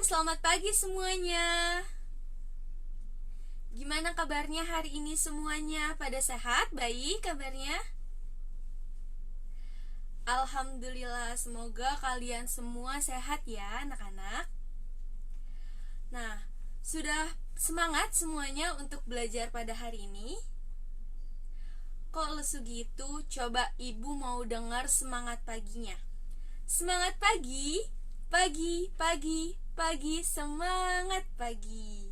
selamat pagi semuanya. Gimana kabarnya hari ini semuanya? Pada sehat? Baik kabarnya? Alhamdulillah, semoga kalian semua sehat ya anak-anak. Nah, sudah semangat semuanya untuk belajar pada hari ini? Kok lesu gitu? Coba ibu mau dengar semangat paginya. Semangat pagi, pagi, pagi, pagi, semangat pagi.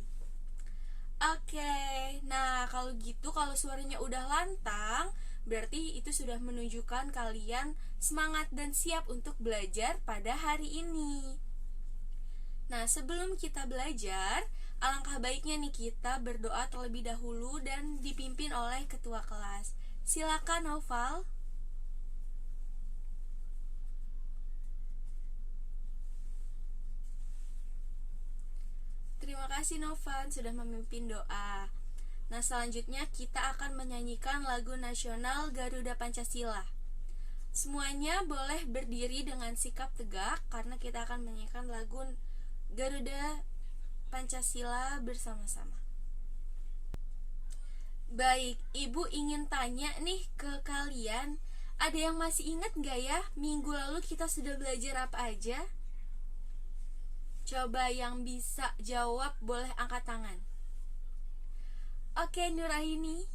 Oke, nah kalau gitu kalau suaranya udah lantang, berarti itu sudah menunjukkan kalian semangat dan siap untuk belajar pada hari ini. Nah, sebelum kita belajar, alangkah baiknya nih kita berdoa terlebih dahulu dan dipimpin oleh ketua kelas. Silakan Noval. Terima kasih Novan sudah memimpin doa. Nah, selanjutnya kita akan menyanyikan lagu nasional Garuda Pancasila. Semuanya boleh berdiri dengan sikap tegak karena kita akan menyanyikan lagu Garuda Pancasila bersama-sama. Baik, Ibu ingin tanya nih ke kalian, ada yang masih ingat gak ya minggu lalu kita sudah belajar apa aja? Coba yang bisa jawab boleh angkat tangan. Oke, Nuraini.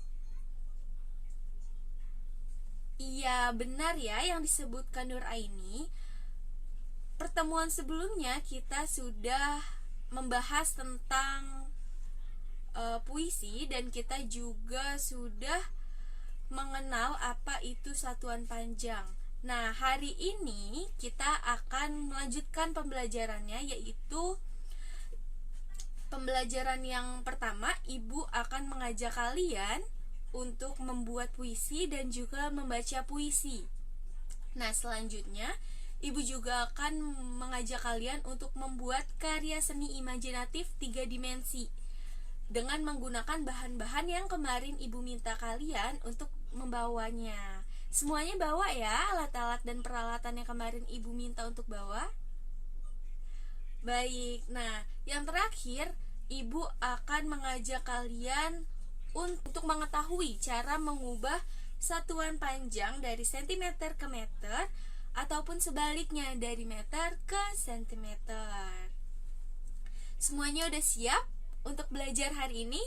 Iya, benar ya yang disebutkan Nuraini. Pertemuan sebelumnya kita sudah membahas tentang puisi dan kita juga sudah mengenal apa itu satuan panjang. Nah, hari ini kita akan melanjutkan pembelajarannya, yaitu pembelajaran yang pertama. Ibu akan mengajak kalian untuk membuat puisi dan juga membaca puisi. Nah, selanjutnya Ibu juga akan mengajak kalian untuk membuat karya seni imajinatif 3 dimensi dengan menggunakan bahan-bahan yang kemarin Ibu minta kalian untuk membawanya. Semuanya bawa ya alat-alat dan peralatan yang kemarin Ibu minta untuk bawa. Baik, nah yang terakhir Ibu akan mengajak kalian untuk mengetahui cara mengubah satuan panjang dari sentimeter ke meter ataupun sebaliknya dari meter ke sentimeter. Semuanya udah siap untuk belajar hari ini?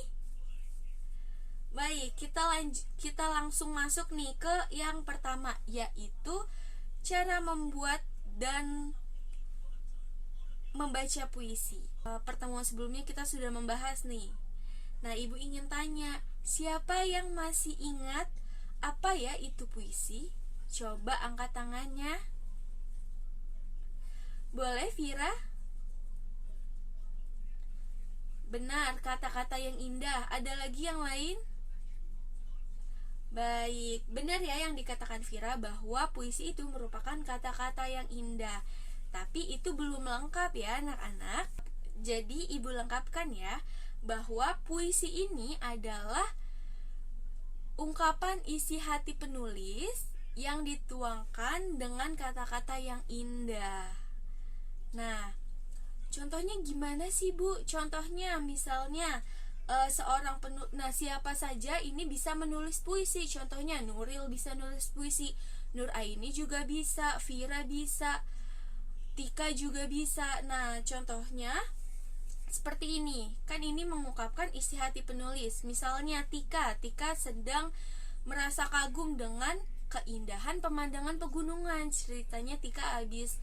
Baik, kita langsung masuk nih ke yang pertama, yaitu cara membuat dan membaca puisi. Pertemuan sebelumnya kita sudah membahas nih. Nah, Ibu ingin tanya, siapa yang masih ingat apa ya itu puisi? Coba angkat tangannya. Boleh, Vira? Benar, kata-kata yang indah. Ada lagi yang lain? Baik, benar ya yang dikatakan Vira bahwa puisi itu merupakan kata-kata yang indah. Tapi itu belum lengkap ya anak-anak. Jadi Ibu lengkapkan ya bahwa puisi ini adalah ungkapan isi hati penulis yang dituangkan dengan kata-kata yang indah. Nah, contohnya gimana sih Bu? Contohnya misalnya seorang siapa saja ini bisa menulis puisi. Contohnya Nuril bisa nulis puisi, Nuraini juga bisa, Vira bisa, Tika juga bisa. Nah, contohnya seperti ini. Kan ini mengungkapkan isi hati penulis. Misalnya Tika sedang merasa kagum dengan keindahan pemandangan pegunungan. Ceritanya Tika habis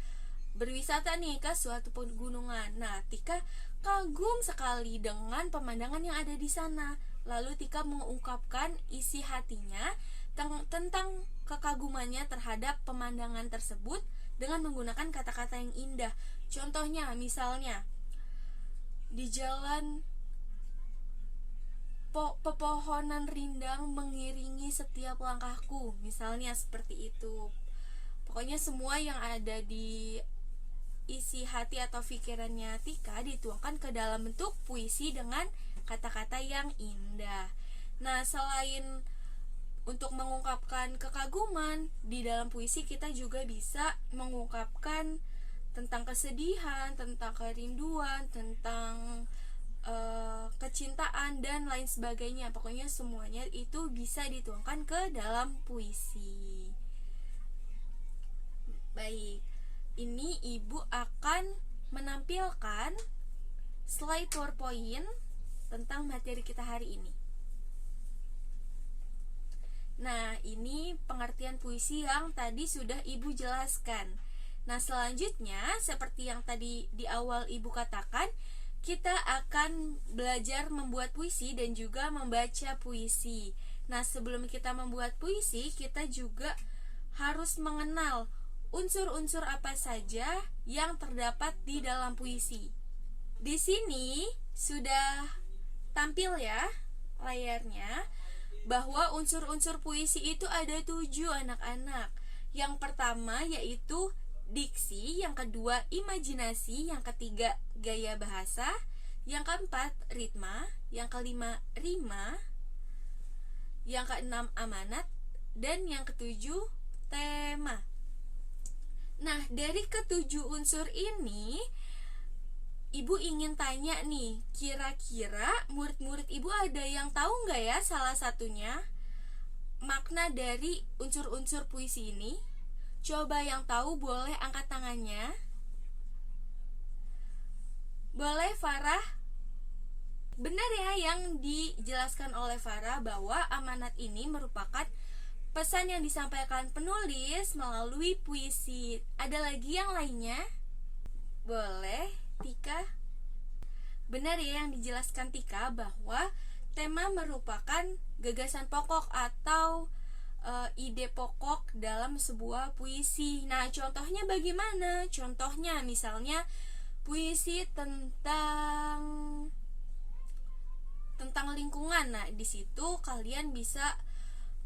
berwisata nih ke suatu pegunungan. Nah, Tika kagum sekali dengan pemandangan yang ada di sana. Lalu Tika mengungkapkan isi hatinya tentang kekagumannya terhadap pemandangan tersebut dengan menggunakan kata-kata yang indah. Contohnya, misalnya di jalan pepohonan rindang mengiringi setiap langkahku. Misalnya seperti itu. Pokoknya semua yang ada di isi hati atau pikirannya Tika dituangkan ke dalam bentuk puisi dengan kata-kata yang indah. Nah, selain untuk mengungkapkan kekaguman, di dalam puisi kita juga bisa mengungkapkan tentang kesedihan, tentang kerinduan, tentang kecintaan dan lain sebagainya. Pokoknya semuanya itu bisa dituangkan ke dalam puisi. Baik, ini ibu akan menampilkan slide PowerPoint tentang materi kita hari ini. Nah, ini pengertian puisi yang tadi sudah ibu jelaskan. Nah, selanjutnya seperti yang tadi di awal ibu katakan, kita akan belajar membuat puisi dan juga membaca puisi. Nah, sebelum kita membuat puisi, kita juga harus mengenal unsur-unsur apa saja yang terdapat di dalam puisi. Di sini sudah tampil ya layarnya, bahwa unsur-unsur puisi itu ada 7 anak-anak. Yang pertama yaitu diksi, yang kedua imajinasi, yang ketiga gaya bahasa, yang keempat ritma, yang kelima rima, yang keenam amanat, dan yang ketujuh tema. Nah, dari ketujuh unsur ini ibu ingin tanya nih, kira-kira murid-murid ibu ada yang tahu nggak ya salah satunya makna dari unsur-unsur puisi ini? Coba yang tahu boleh angkat tangannya. Boleh Farah? Benar ya yang dijelaskan oleh Farah bahwa amanat ini merupakan pesan yang disampaikan penulis melalui puisi. Ada lagi yang lainnya? Boleh, Tika? Benar ya yang dijelaskan Tika bahwa tema merupakan gagasan pokok atau ide pokok dalam sebuah puisi. Nah, contohnya bagaimana? Contohnya misalnya puisi tentang lingkungan. Nah, di situ kalian bisa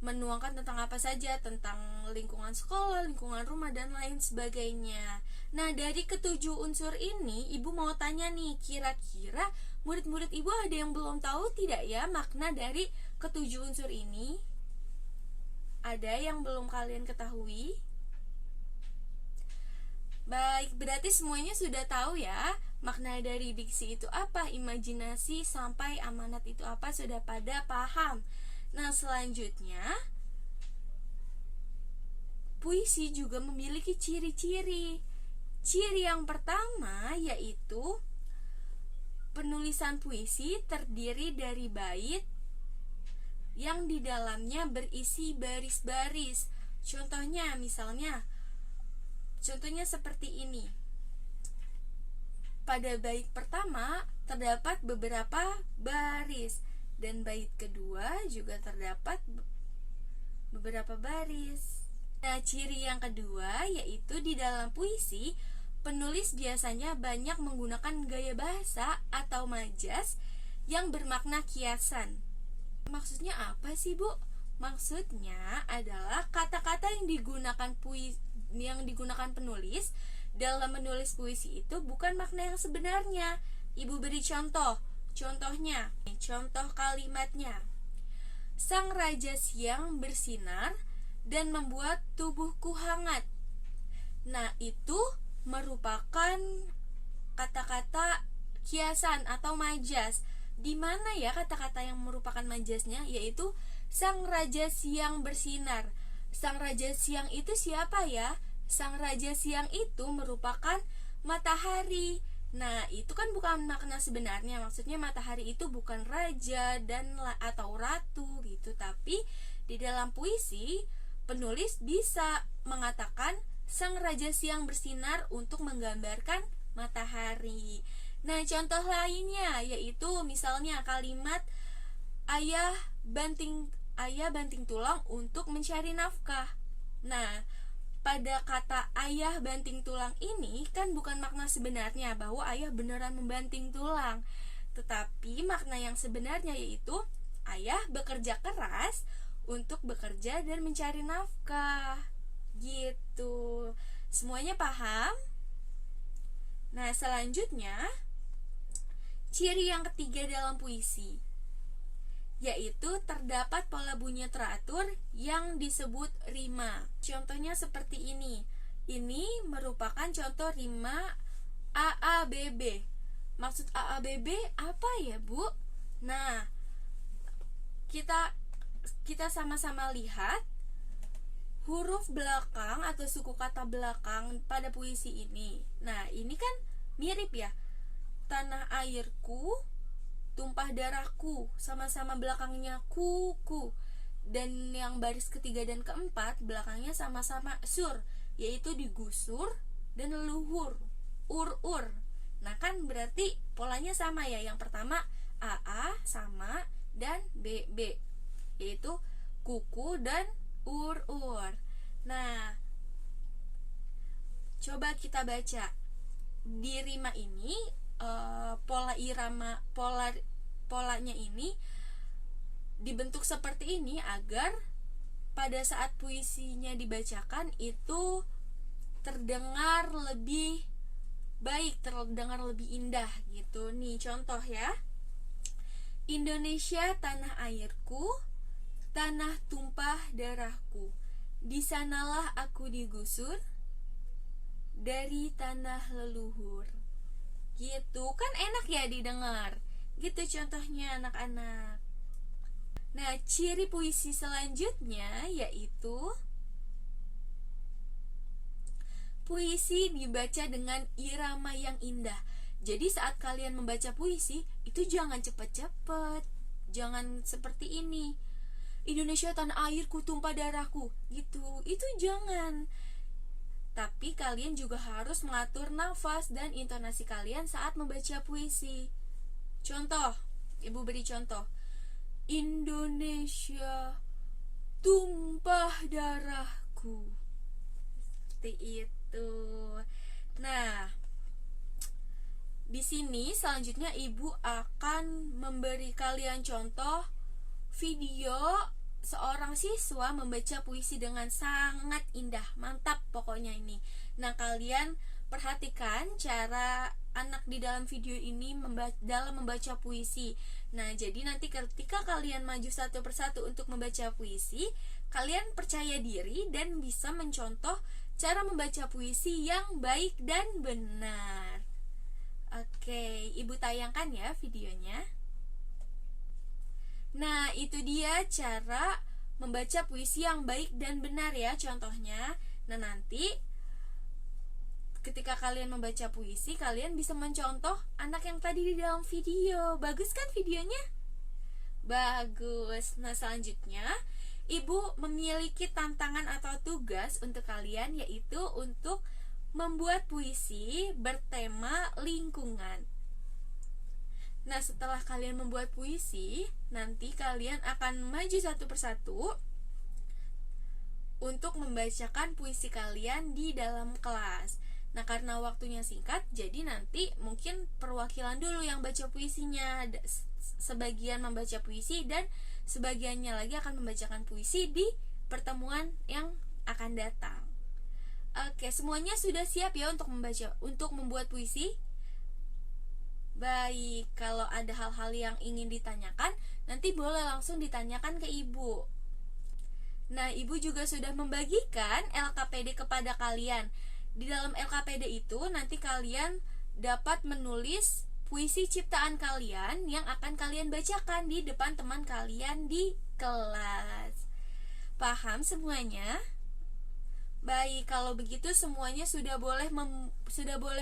menuangkan tentang apa saja, tentang lingkungan sekolah, lingkungan rumah, dan lain sebagainya. Nah, dari ketujuh unsur ini, ibu mau tanya nih, kira-kira murid-murid ibu ada yang belum tahu tidak ya makna dari ketujuh unsur ini? Ada yang belum kalian ketahui? Baik, berarti semuanya sudah tahu ya makna dari diksi itu apa, imajinasi sampai amanat itu apa, sudah pada paham. Nah, selanjutnya puisi juga memiliki ciri-ciri. Ciri yang pertama yaitu penulisan puisi terdiri dari bait yang di dalamnya berisi baris-baris. Contohnya seperti ini. Pada bait pertama terdapat beberapa baris, dan bait kedua juga terdapat beberapa baris. Nah, ciri yang kedua yaitu di dalam puisi penulis biasanya banyak menggunakan gaya bahasa atau majas yang bermakna kiasan. Maksudnya apa sih, Bu? Maksudnya adalah kata-kata yang digunakan penulis dalam menulis puisi itu bukan makna yang sebenarnya. Ibu beri contoh. Contohnya, contoh kalimatnya. Sang raja siang bersinar dan membuat tubuhku hangat. Nah, itu merupakan kata-kata kiasan atau majas. Di mana ya kata-kata yang merupakan majasnya? Yaitu sang raja siang bersinar. Sang raja siang itu siapa ya? Sang raja siang itu merupakan matahari. Nah, itu kan bukan makna sebenarnya. Maksudnya matahari itu bukan raja atau ratu gitu. Tapi di dalam puisi penulis bisa mengatakan sang raja siang bersinar untuk menggambarkan matahari. Nah, contoh lainnya yaitu misalnya kalimat ayah banting tulang untuk mencari nafkah. Nah, pada kata ayah banting tulang ini kan bukan makna sebenarnya bahwa ayah beneran membanting tulang, tetapi makna yang sebenarnya yaitu ayah bekerja keras untuk bekerja dan mencari nafkah. Gitu. Semuanya paham? Nah, selanjutnya ciri yang ketiga dalam puisi yaitu terdapat pola bunyi teratur yang disebut rima. Contohnya seperti ini. Ini merupakan contoh rima AABB. Maksud AABB apa ya, Bu? Nah, kita sama-sama lihat huruf belakang atau suku kata belakang pada puisi ini. Nah, ini kan mirip ya. Tanah airku, tumpah darahku, sama-sama belakangnya kuku. Dan yang baris ketiga dan keempat belakangnya sama-sama sur, yaitu digusur dan leluhur, ur. Nah, kan berarti polanya sama ya. Yang pertama AA sama dan BB, yaitu kuku dan ur. Nah, coba kita baca di rima ini, pola irama polanya ini dibentuk seperti ini agar pada saat puisinya dibacakan itu terdengar lebih baik, terdengar lebih indah gitu. Nih contoh ya. Indonesia tanah airku, tanah tumpah darahku. Di sanalah aku digusur dari tanah leluhur. Gitu, kan enak ya didengar. Gitu contohnya anak-anak. Nah, ciri puisi selanjutnya yaitu puisi dibaca dengan irama yang indah. Jadi saat kalian membaca puisi, itu jangan cepat-cepat. Jangan seperti ini. Indonesia tanah airku, tumpah darahku, gitu. Itu jangan. Tapi kalian juga harus mengatur nafas dan intonasi kalian saat membaca puisi. Contoh, Ibu beri contoh. Indonesia tumpah darahku. Seperti itu. Nah, di sini selanjutnya Ibu akan memberi kalian contoh video seorang siswa membaca puisi dengan sangat indah. Mantap pokoknya ini. Nah, kalian perhatikan cara anak di dalam video ini dalam membaca puisi. Nah, jadi nanti ketika kalian maju satu persatu untuk membaca puisi, kalian percaya diri dan bisa mencontoh cara membaca puisi yang baik dan benar. Oke, Ibu tayangkan ya videonya. Nah, itu dia cara membaca puisi yang baik dan benar ya contohnya. Nah, nanti ketika kalian membaca puisi, kalian bisa mencontoh anak yang tadi di dalam video. Bagus kan videonya? Bagus. Nah, selanjutnya Ibu memiliki tantangan atau tugas untuk kalian, yaitu untuk membuat puisi bertema lingkungan. Nah, setelah kalian membuat puisi, nanti kalian akan maju satu persatu untuk membacakan puisi kalian di dalam kelas. Nah, karena waktunya singkat, jadi nanti mungkin perwakilan dulu yang baca puisinya. Sebagian membaca puisi dan sebagiannya lagi akan membacakan puisi di pertemuan yang akan datang. Oke, semuanya sudah siap ya untuk membuat puisi? Baik, kalau ada hal-hal yang ingin ditanyakan, nanti boleh langsung ditanyakan ke Ibu. Nah, Ibu juga sudah membagikan LKPD kepada kalian. Di dalam LKPD itu, nanti kalian dapat menulis puisi ciptaan kalian yang akan kalian bacakan di depan teman kalian di kelas. Paham semuanya? Baik, kalau begitu semuanya sudah boleh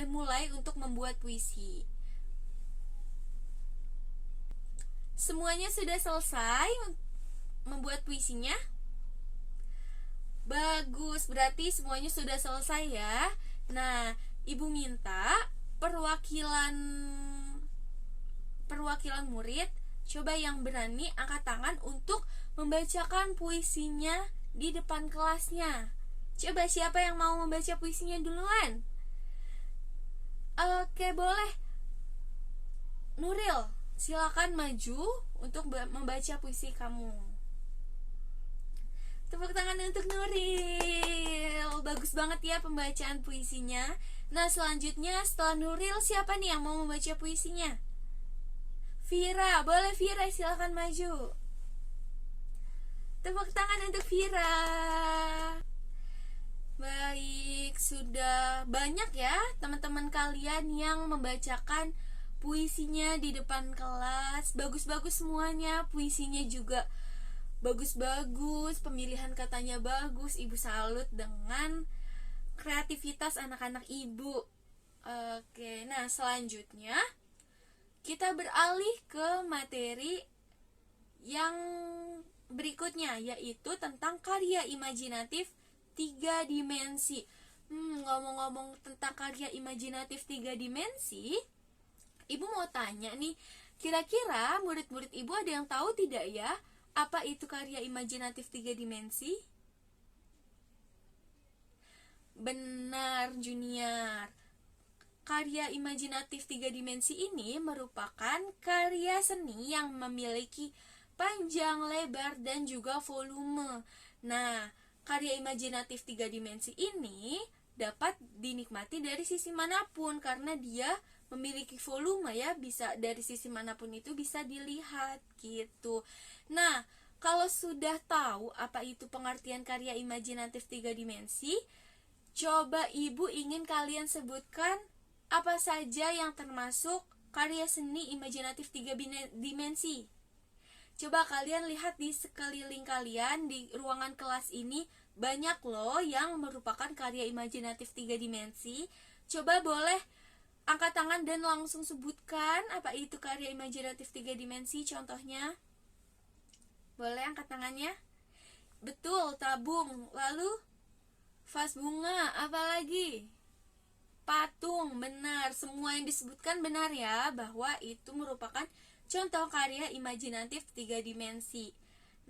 mulai untuk membuat puisi. Semuanya sudah selesai membuat puisinya? Bagus, berarti semuanya sudah selesai ya. Nah, Ibu minta perwakilan murid coba yang berani angkat tangan untuk membacakan puisinya di depan kelasnya. Coba siapa yang mau membaca puisinya duluan? Oke, boleh. Nuril, silakan maju untuk membaca puisi kamu. Tepuk tangan untuk Nuril. Bagus banget ya pembacaan puisinya. Nah, selanjutnya setelah Nuril, siapa nih yang mau membaca puisinya? Vira, boleh Vira, silakan maju. Tepuk tangan untuk Vira. Baik, sudah banyak ya teman-teman kalian yang membacakan puisinya di depan kelas. Bagus-bagus semuanya, puisinya juga bagus-bagus, pemilihan katanya bagus. Ibu salut dengan kreativitas anak-anak ibu. Oke, nah selanjutnya kita beralih ke materi yang berikutnya, yaitu tentang karya imajinatif 3 dimensi. Ngomong-ngomong tentang karya imajinatif 3 dimensi, ibu mau tanya nih, kira-kira murid-murid ibu ada yang tahu tidak ya, apa itu karya imajinatif 3 dimensi? Benar, Junior. Karya imajinatif 3 dimensi ini merupakan karya seni yang memiliki panjang, lebar, dan juga volume. Nah, karya imajinatif 3 dimensi ini dapat dinikmati dari sisi manapun karena dia memiliki volume ya, bisa dari sisi manapun itu bisa dilihat gitu. Nah, kalau sudah tahu apa itu pengertian karya imajinatif 3 dimensi, coba ibu ingin kalian sebutkan apa saja yang termasuk karya seni imajinatif 3 dimensi. Coba kalian lihat di sekeliling kalian, di ruangan kelas ini banyak loh yang merupakan karya imajinatif 3 dimensi. Coba boleh angkat tangan dan langsung sebutkan apa itu karya imajinatif 3 dimensi contohnya. Boleh angkat tangannya? Betul, tabung. Lalu vas bunga, apalagi? Patung, benar. Semua yang disebutkan benar ya, bahwa itu merupakan contoh karya imajinatif 3 dimensi.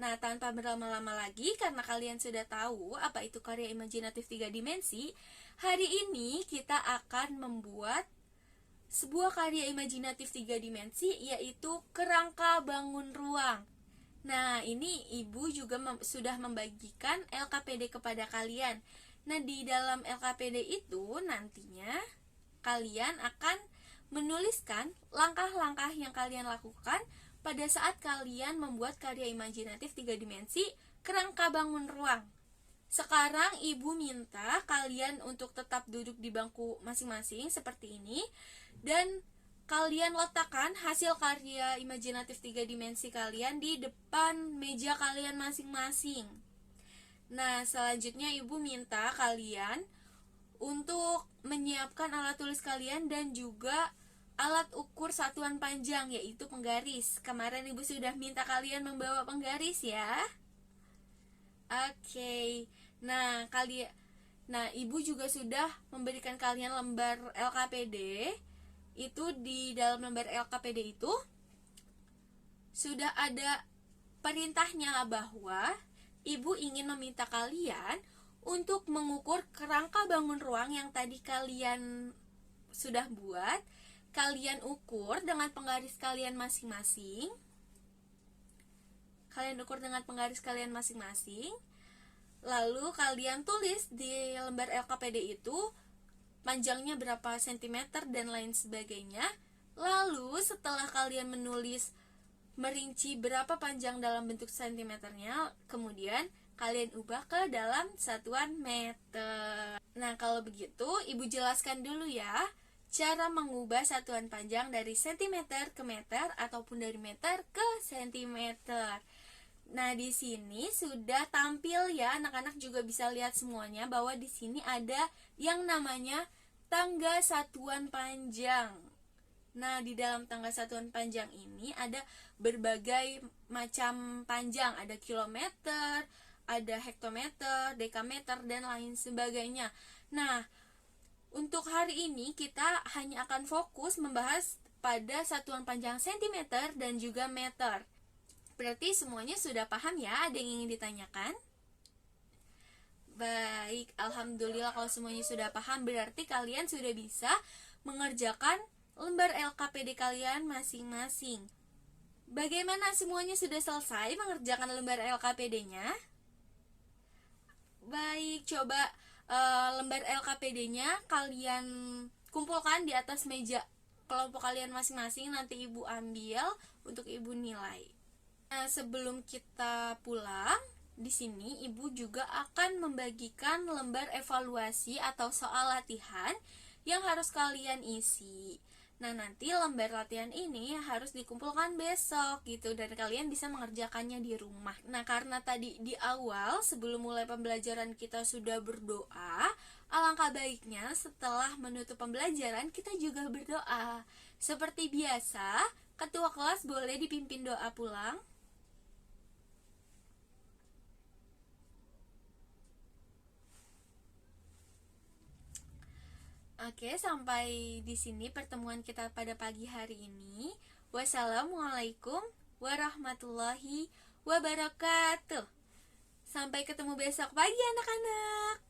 Nah, tanpa berlama-lama lagi, karena kalian sudah tahu apa itu karya imajinatif 3 dimensi, hari ini kita akan membuat sebuah karya imajinatif 3 dimensi, yaitu kerangka bangun ruang. Nah, ini ibu juga sudah membagikan LKPD kepada kalian. Nah, di dalam LKPD itu nantinya kalian akan menuliskan langkah-langkah yang kalian lakukan pada saat kalian membuat karya imajinatif 3 dimensi kerangka bangun ruang. Sekarang ibu minta kalian untuk tetap duduk di bangku masing-masing seperti ini, dan kalian letakkan hasil karya imajinatif 3 dimensi kalian di depan meja kalian masing-masing. Nah, selanjutnya ibu minta kalian untuk menyiapkan alat tulis kalian dan juga alat ukur satuan panjang, yaitu penggaris. Kemarin ibu sudah minta kalian membawa penggaris ya. Oke. Nah, ibu juga sudah memberikan kalian lembar LKPD. Itu di dalam lembar LKPD itu sudah ada perintahnya bahwa ibu ingin meminta kalian untuk mengukur kerangka bangun ruang yang tadi kalian sudah buat. Kalian ukur dengan penggaris kalian masing-masing. Lalu kalian tulis di lembar LKPD itu panjangnya berapa sentimeter dan lain sebagainya. Lalu setelah kalian menulis merinci berapa panjang dalam bentuk sentimeternya, kemudian kalian ubah ke dalam satuan meter. Nah, kalau begitu ibu jelaskan dulu ya cara mengubah satuan panjang dari sentimeter ke meter ataupun dari meter ke sentimeter. Nah, di sini sudah tampil ya, anak-anak juga bisa lihat semuanya bahwa di sini ada yang namanya tangga satuan panjang. Nah, di dalam tangga satuan panjang ini ada berbagai macam panjang, ada kilometer, ada hektometer, dekameter, dan lain sebagainya. Nah, untuk hari ini kita hanya akan fokus membahas pada satuan panjang sentimeter dan juga meter. Berarti semuanya sudah paham ya? Ada yang ingin ditanyakan? Baik, alhamdulillah kalau semuanya sudah paham, berarti kalian sudah bisa mengerjakan lembar LKPD kalian masing-masing. Bagaimana, semuanya sudah selesai mengerjakan lembar LKPD-nya? Baik, coba lembar LKPD-nya kalian kumpulkan di atas meja kelompok kalian masing-masing. Nanti ibu ambil untuk ibu nilai. Nah, sebelum kita pulang di sini ibu juga akan membagikan lembar evaluasi atau soal latihan yang harus kalian isi. Nah, nanti lembar latihan ini harus dikumpulkan besok gitu, dan kalian bisa mengerjakannya di rumah. Nah, karena tadi di awal sebelum mulai pembelajaran kita sudah berdoa, alangkah baiknya setelah menutup pembelajaran kita juga berdoa. Seperti biasa, ketua kelas boleh dipimpin doa pulang. Oke, sampai di sini pertemuan kita pada pagi hari ini. Wassalamualaikum warahmatullahi wabarakatuh. Sampai ketemu besok pagi anak-anak.